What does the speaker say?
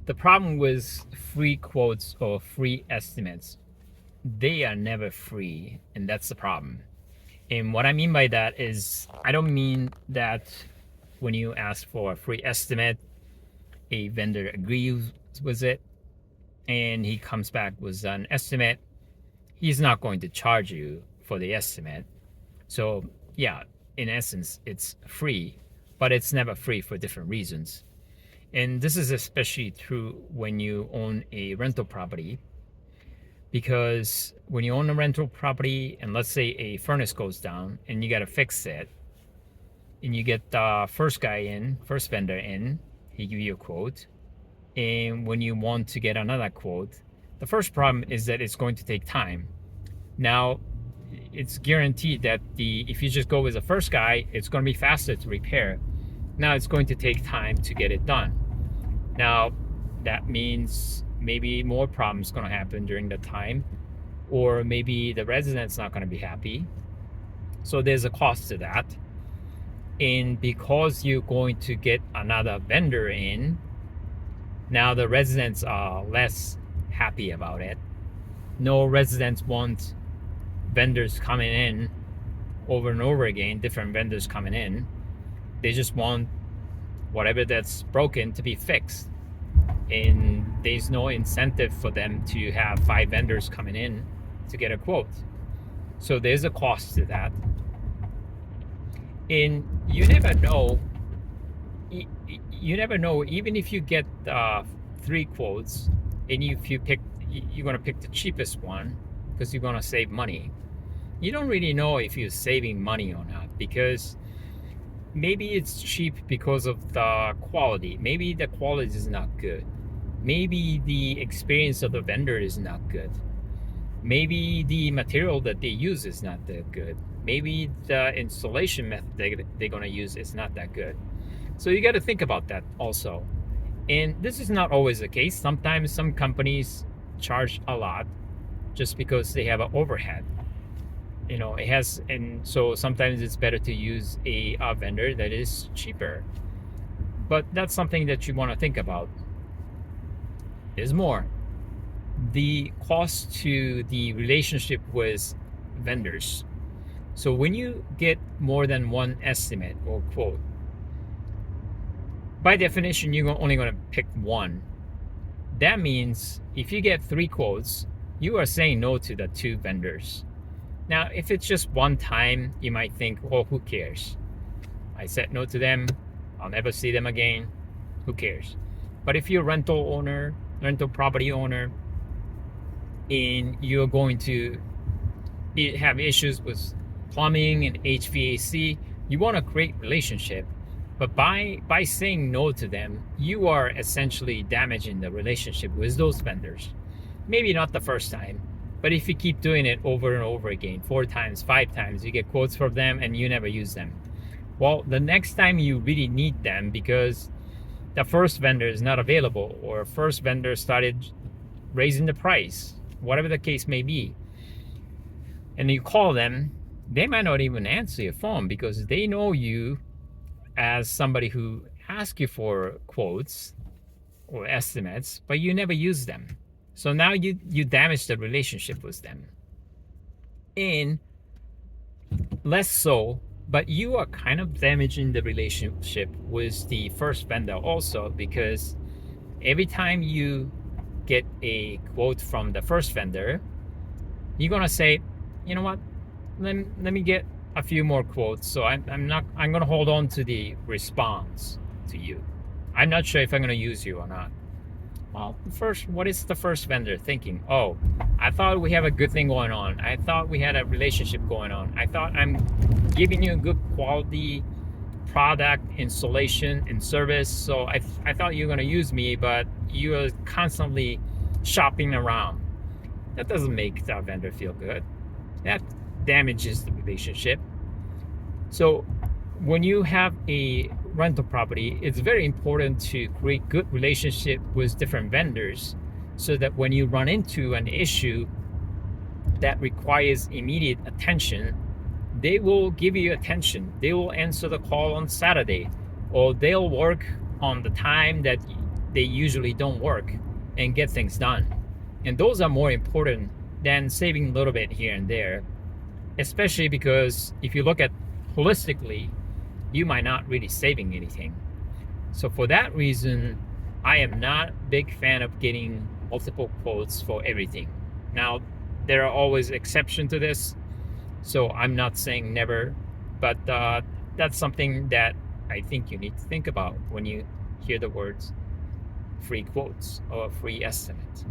The problem with free quotes or free estimates, they are never free, and that's the problem. And what I mean by that is, I don't mean that when you ask for a free estimate, a vendor agrees with it and he comes back with an estimate, he's not going to charge you for the estimate. So, yeah, in essence, it's free, but it's never free for different reasons. And this is especially true when you own a rental property, because when you own a rental property and let's say a furnace goes down and you got to fix it, and you get the first vendor in, he give you a quote, and when you want to get another quote, the first problem is that it's going to take time. Now, it's guaranteed that if you just go with the first guy, it's going to be faster to repair. Now it's going to take time to get it done. Now, that means maybe more problems going to happen during the time, or maybe the resident's not going to be happy. So there's a cost to that. And because you're going to get another vendor in, now the residents are less happy about it. No residents want vendors coming in over and over again, different vendors coming in. They just want whatever that's broken to be fixed. And there's no incentive for them to have 5 vendors coming in to get a quote. So there's a cost to that. And you never know, even if you get 3 quotes, and if you're going to pick the cheapest one because you're going to save money. You don't really know if you're saving money or not, because maybe it's cheap because of the quality. Maybe the quality is not good. Maybe the experience of the vendor is not good. Maybe the material that they use is not that good. Maybe the installation method they're going to use is not that good. So you got to think about that also. And this is not always the case. Sometimes some companies charge a lot just because they have an overhead. And so sometimes it's better to use a vendor that is cheaper. But that's something that you want to think about. There's more. The cost to the relationship with vendors. So when you get more than one estimate or quote, by definition, you're only going to pick one. That means if you get 3 quotes, you are saying no to the 2 vendors. Now, if it's just one time, you might think, oh, who cares? I said no to them. I'll never see them again. Who cares? But if you're a rental property owner, and you're going to have issues with plumbing and HVAC, you want a great relationship. But by saying no to them, you are essentially damaging the relationship with those vendors. Maybe not the first time, but if you keep doing it over and over again, 4 times, 5 times, you get quotes from them and you never use them. Well, the next time you really need them because the first vendor is not available, or first vendor started raising the price, whatever the case may be, and you call them, they might not even answer your phone because they know you as somebody who asks you for quotes or estimates, but you never use them. So now you damage the relationship with them. And less so, but you are kind of damaging the relationship with the first vendor also, because every time you get a quote from the first vendor, you're gonna say, you know what, let me get a few more quotes. So I'm gonna hold on to the response to you. I'm not sure if I'm gonna use you or not. Well, what is the first vendor thinking? Oh, I thought we have a good thing going on. I thought we had a relationship going on. I thought I'm giving you a good quality product, installation, and service. So I thought you were going to use me, but you are constantly shopping around. That doesn't make that vendor feel good. That damages the relationship. So when you have a rental property, it's very important to create good relationship with different vendors, so that when you run into an issue that requires immediate attention, they will give you attention. They will answer the call on Saturday, or they'll work on the time that they usually don't work and get things done. And those are more important than saving a little bit here and there, especially because if you look at holistically, you might not really saving anything. So for that reason, I am not a big fan of getting multiple quotes for everything. Now, there are always exceptions to this, so I'm not saying never, but that's something that I think you need to think about when you hear the words free quotes or free estimate.